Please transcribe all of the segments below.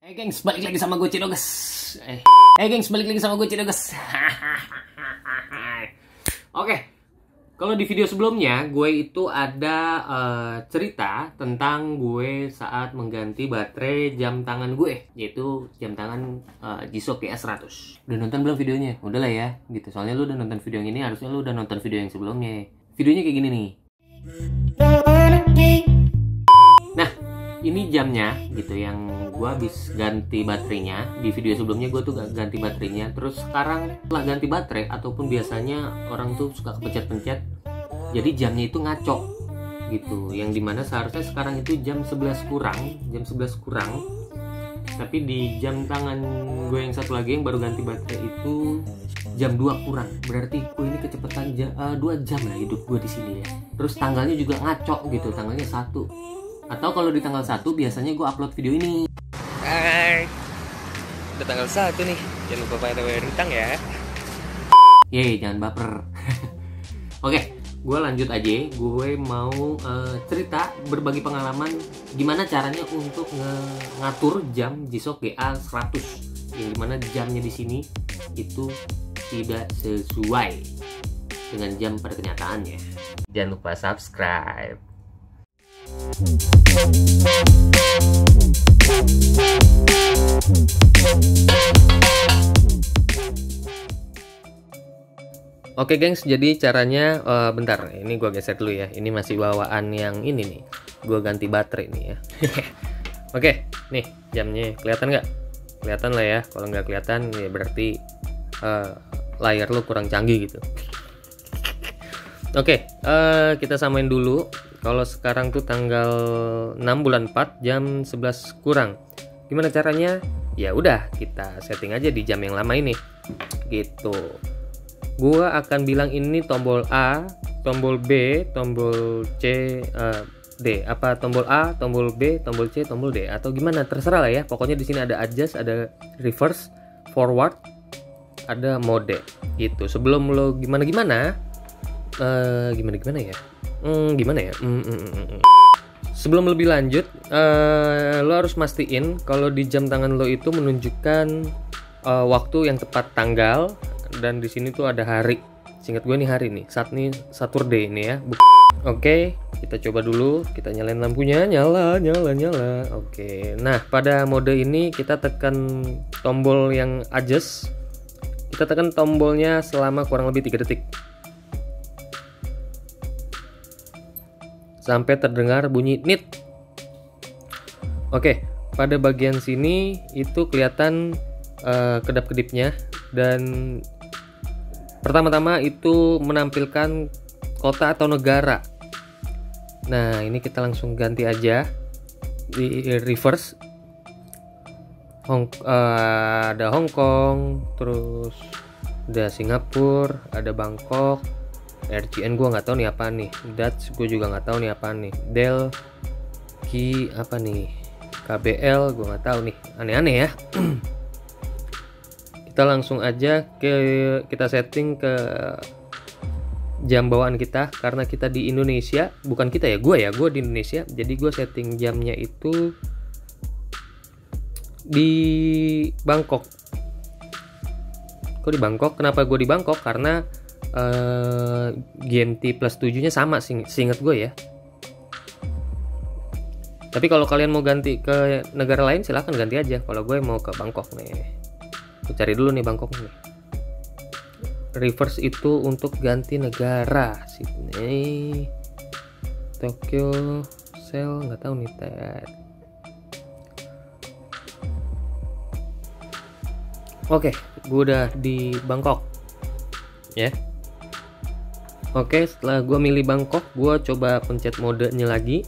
Gengs, balik lagi sama gue Cidoges. Gengs, balik lagi sama gue Cidoges. Oke, kalau di video sebelumnya gue itu ada cerita tentang gue saat mengganti baterai jam tangan gue, yaitu jam tangan G-Shock GA100. Udah nonton belum videonya? Udah lah ya, gitu. Soalnya lu udah nonton video yang ini, harusnya lu udah nonton video yang sebelumnya. Videonya kayak gini nih. Nah, ini jamnya gitu yang gue habis ganti baterainya. Di video sebelumnya gue tuh gak ganti baterainya, terus sekarang setelah ganti baterai, ataupun biasanya orang tuh suka kepencet-pencet, jadi jamnya itu ngaco gitu, yang dimana seharusnya sekarang itu jam 11 kurang, tapi di jam tangan gue yang satu lagi yang baru ganti baterai itu jam 2 kurang. Berarti gue ini kecepatan 2 jam lah hidup gue di sini ya. Terus tanggalnya juga ngaco gitu, tanggalnya 1. Atau kalau di tanggal 1 biasanya gue upload video ini. Hai, udah tanggal 1 nih, jangan lupa bayar utang ya. Yeay, jangan baper. Oke, gue lanjut aja. Gue mau cerita, berbagi pengalaman gimana caranya untuk ngatur jam G-Shock GA100, yang dimana jamnya di sini itu tidak sesuai dengan jam pada kenyataannya. Jangan lupa subscribe. Oke gengs, jadi caranya bentar, ini gue geser dulu ya. Ini masih bawaan yang ini nih, gue ganti baterai nih ya. Oke, nih jamnya kelihatan nggak? Kelihatan lah ya. Kalau nggak kelihatan ya berarti layar lo kurang canggih gitu. Oke, kita samain dulu. Kalau sekarang tuh tanggal 6 bulan 4 jam 11 kurang. Gimana caranya? Ya udah, kita setting aja di jam yang lama ini. Gitu. Gua akan bilang ini tombol A, tombol B, tombol C, D. Apa tombol A, tombol B, tombol C, tombol D, atau gimana? Terserah lah ya. Pokoknya di sini ada adjust, ada reverse, forward, ada mode. Gitu. Sebelum lo gimana ya? Sebelum lebih lanjut, lo harus mastiin kalau di jam tangan lo itu menunjukkan waktu yang tepat, tanggal, dan di sini tuh ada hari. Singkat gue nih hari nih, saat nih Saturday ini ya. Oke, kita coba dulu. Kita nyalain lampunya, nyala. Oke, nah pada mode ini kita tekan tombol yang adjust. Kita tekan tombolnya selama kurang lebih 3 detik. Sampai terdengar bunyi nit. Oke, pada bagian sini itu kelihatan kedap-kedipnya, dan pertama-tama itu menampilkan kota atau negara. Nah, ini kita langsung ganti aja di reverse. Ada Hong Kong, terus ada Singapura, ada Bangkok. RCN gue nggak tahu nih apa nih, Dutch gue juga nggak tahu nih apa nih, Del, Ki apa nih, KBL gue nggak tahu nih, aneh-aneh ya. Kita langsung aja kita setting ke jam bawaan kita, karena kita di Indonesia, bukan kita ya, gue di Indonesia, jadi gue setting jamnya itu di Bangkok. Kok di Bangkok? Kenapa gue di Bangkok? Karena GMT plus 7 nya sama seingat gue ya. Tapi kalau kalian mau ganti ke negara lain silahkan ganti aja. Kalau gue mau ke Bangkok nih, gue cari dulu nih Bangkok nih. Reverse itu untuk ganti negara. Sydney, Tokyo, Seoul, nggak tahu nih. Oke, gue udah di Bangkok ya. Oke, setelah gue milih Bangkok, gue coba pencet modenya lagi.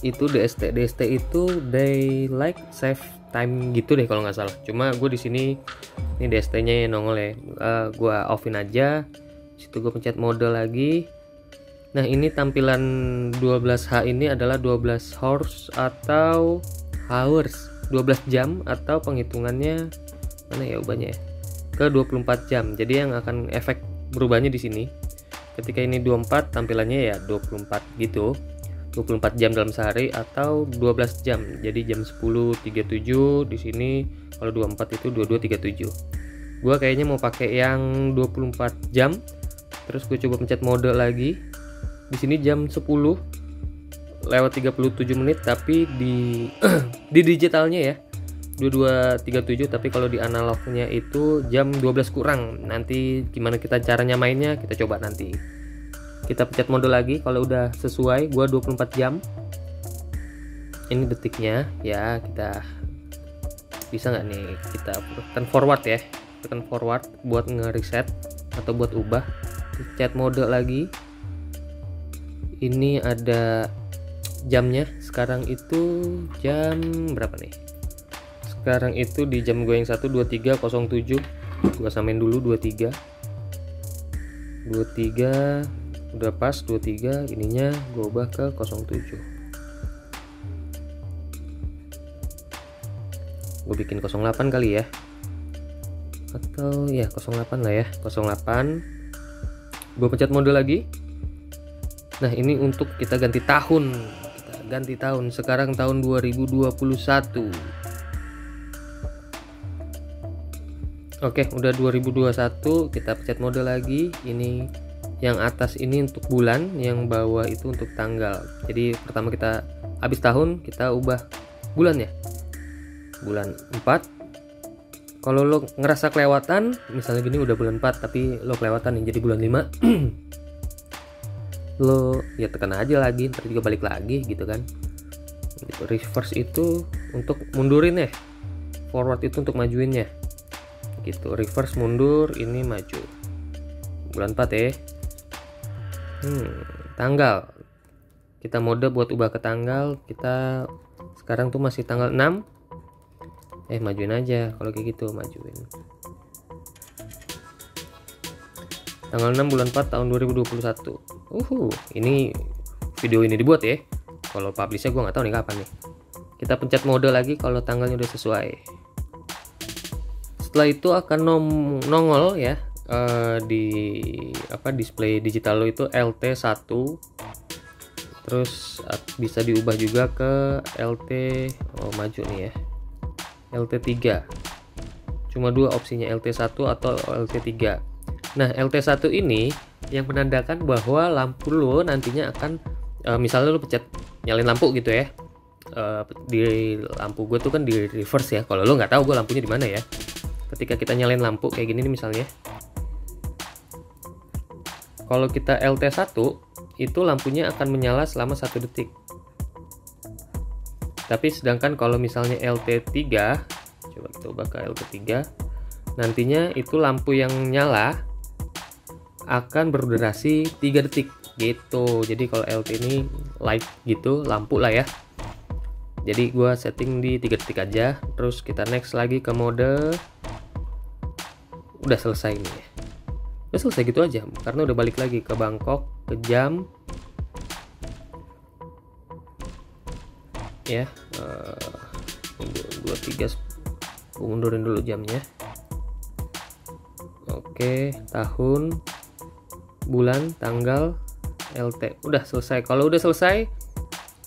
Itu DST itu Daylight Save Time gitu deh kalau nggak salah. Cuma gue di sini ini DST-nya yang nongol ya. Gue offin aja. Situ gue pencet mode lagi. Nah, ini tampilan 12H ini adalah 12 hours atau 12 jam, atau penghitungannya mana ya ubahnya ya, ke 24 jam. Jadi yang akan efek berubahnya di sini. Ketika ini 24, tampilannya ya 24 gitu. 24 jam dalam sehari atau 12 jam. Jadi jam 10.37 di sini, kalau 24 itu 22.37. Gua kayaknya mau pakai yang 24 jam. Terus gue coba pencet mode lagi. Di sini jam 10 lewat 37 menit, tapi di di digitalnya ya 22.37, tapi kalau di analognya itu jam 12 kurang. Nanti gimana kita caranya mainnya kita coba nanti. Kita pencet mode lagi kalau udah sesuai. Gua 24 jam. Ini detiknya ya, kita bisa nggak nih kita tekan forward ya. Tekan forward buat nge-reset atau buat ubah. Pencet mode lagi. Ini ada jamnya. Sekarang itu jam berapa nih? Sekarang itu di jam gue yang 1:23:07. Gua samain dulu 23 udah pas 23, ininya gue ubah ke 07. Gue bikin 08 kali ya, atau ya 08 lah ya, 08. Gue pencet mode lagi. Nah ini untuk kita ganti tahun. Sekarang tahun 2021. Oke, udah 2021. Kita pencet mode lagi. Ini yang atas ini untuk bulan, yang bawah itu untuk tanggal. Jadi pertama kita habis tahun, kita ubah bulan ya. Bulan 4. Kalau lo ngerasa kelewatan, misalnya gini udah bulan 4 tapi lo kelewatan nih jadi bulan 5. Lo ya tekan aja lagi, ntar juga balik lagi gitu kan. Gitu. Reverse itu untuk mundurin ya. Forward itu untuk majuinnya. Gitu. Reverse mundur, ini maju. Bulan 4 ya. Tanggal. Kita mode buat ubah ke tanggal. Kita sekarang tuh masih tanggal 6. Majuin aja kalau kayak gitu, majuin. Tanggal 6 bulan 4 tahun 2021. Ini video ini dibuat ya. Kalau publishnya gue nggak tahu nih kapan nih. Kita pencet mode lagi kalau tanggalnya udah sesuai. Setelah itu akan nongol ya. Di display digital lo itu LT1, terus bisa diubah juga ke LT maju nih ya, LT3. Cuma dua opsinya, LT1 atau LT3. Nah LT1 ini yang menandakan bahwa lampu lo nantinya akan misalnya lo pencet nyalain lampu gitu ya, di lampu gue tuh kan di reverse ya. Kalau lo nggak tahu gue lampunya di mana ya, ketika kita nyalain lampu kayak gini nih misalnya. Kalau kita LT1 itu lampunya akan menyala selama 1 detik. Tapi sedangkan kalau misalnya LT3, coba kita ubah ke LT3, nantinya itu lampu yang nyala akan berdurasi 3 detik gitu. Jadi kalau LT ini light gitu, lampu lah ya. Jadi gua setting di 3 detik aja. Terus kita next lagi ke mode. Udah selesai nih. Udah selesai gitu aja, karena udah balik lagi ke Bangkok, ke jam ya. 23, mundurin dulu jamnya. Oke, tahun, bulan, tanggal, LT. Udah selesai. Kalau udah selesai,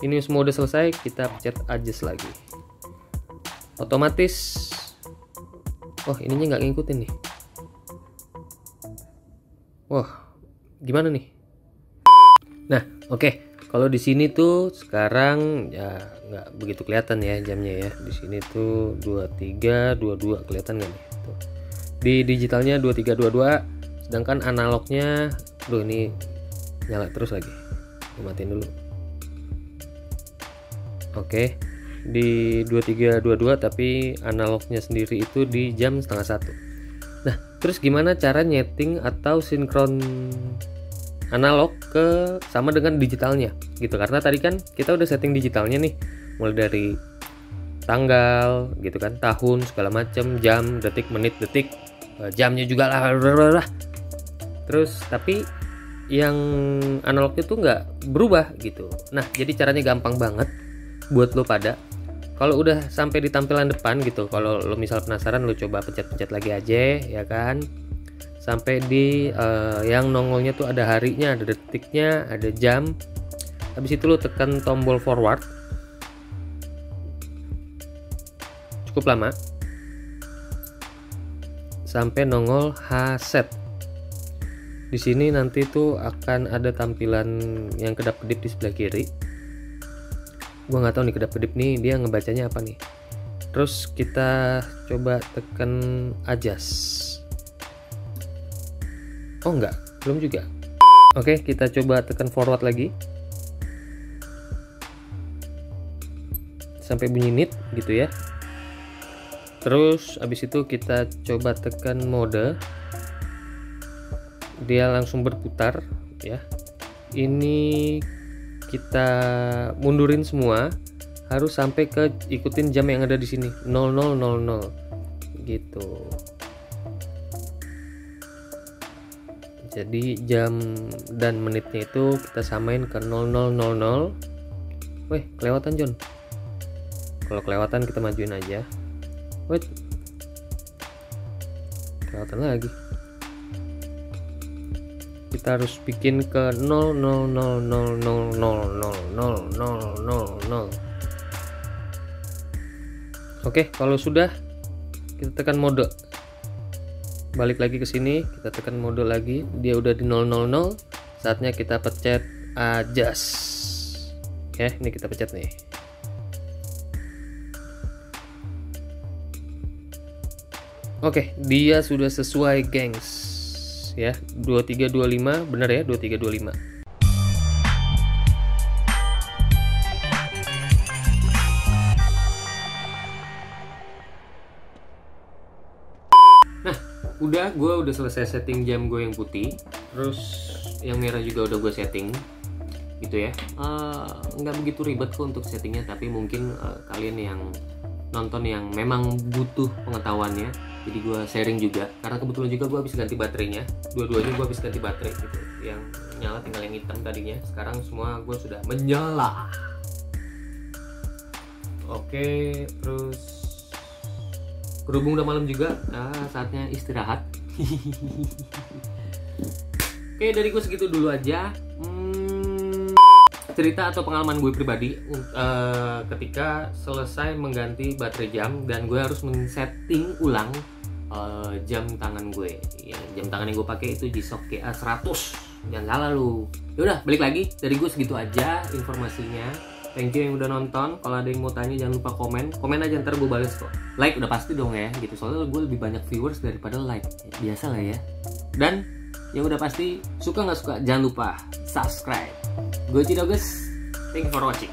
ini semua udah selesai, kita pencet adjust lagi. Otomatis. Ininya nggak ngikutin nih. Gimana nih? Nah, oke. Kalau di sini tuh sekarang ya nggak begitu kelihatan ya jamnya ya. Di sini tuh 23:22 kelihatan nggak nih? Tuh. Di digitalnya 23:22, sedangkan analognya, ini nyala terus lagi. Matiin dulu. Oke. Di 23:22 tapi analognya sendiri itu di jam 12:30. Nah, terus gimana cara nyeting atau sinkron analog ke sama dengan digitalnya gitu? Karena tadi kan kita udah setting digitalnya nih, mulai dari tanggal gitu kan, tahun segala macam, jam, detik, menit, detik, jamnya juga lah. Terus tapi yang analognya tuh nggak berubah gitu. Nah, jadi caranya gampang banget buat lo pada. Kalau udah sampai di tampilan depan gitu, kalau lo misal penasaran, lo coba pencet-pencet lagi aja ya kan, sampai di yang nongolnya tuh ada harinya, ada detiknya, ada jam. habis itu lo tekan tombol forward cukup lama sampai nongol H-set. Di sini nanti tuh akan ada tampilan yang kedap-kedip di sebelah kiri. Gua nggak tahu nih kedap-kedip nih dia ngebacanya apa nih. Terus kita coba tekan adjust. Oh enggak, belum juga. Oke, kita coba tekan forward lagi sampai bunyi nit gitu ya. Terus abis itu kita coba tekan mode, dia langsung berputar ya. Ini kita mundurin semua, harus sampai ke ikutin jam yang ada di sini 0000 gitu. Jadi jam dan menitnya itu kita samain ke 0000. Weh, kelewatan John. Kalau kelewatan kita majuin aja. Wait, kelewatan lagi. Kita harus bikin ke 0000000000. Oke, kalau sudah kita tekan mode. Balik lagi ke sini, kita tekan mode lagi. Dia udah di 000. Saatnya kita pencet adjust. Oke, ini kita pencet nih. Oke, dia sudah sesuai, gengs. Ya, 2325, bener ya, 2325. Nah, gue udah selesai setting jam gue yang putih. Terus yang merah juga udah gue setting gitu ya. Nggak begitu ribet kok untuk settingnya, tapi mungkin kalian yang nonton yang memang butuh pengetahuannya, jadi gue sharing juga, karena kebetulan juga gue habis ganti baterainya. Dua-duanya gue habis ganti baterai gitu, yang nyala tinggal yang hitam tadinya, sekarang semua gue sudah menyala. Oke, terus berhubung udah malam juga, saatnya istirahat. Oke, dari gue segitu dulu aja. Cerita atau pengalaman gue pribadi ketika selesai mengganti baterai jam dan gue harus men-setting ulang jam tangan gue. Ya, jam tangan yang gue pakai itu G-Shock GA100. Jangan salah lu. Yaudah, balik lagi, dari gue segitu aja informasinya. Thank you yang udah nonton. Kalau ada yang mau tanya jangan lupa komen aja, ntar gue bales kok. Like udah pasti dong ya gitu, soalnya gue lebih banyak viewers daripada like. Biasa lah ya. Dan yang udah pasti, suka nggak suka jangan lupa subscribe. Gue Cidoges, thank you for watching.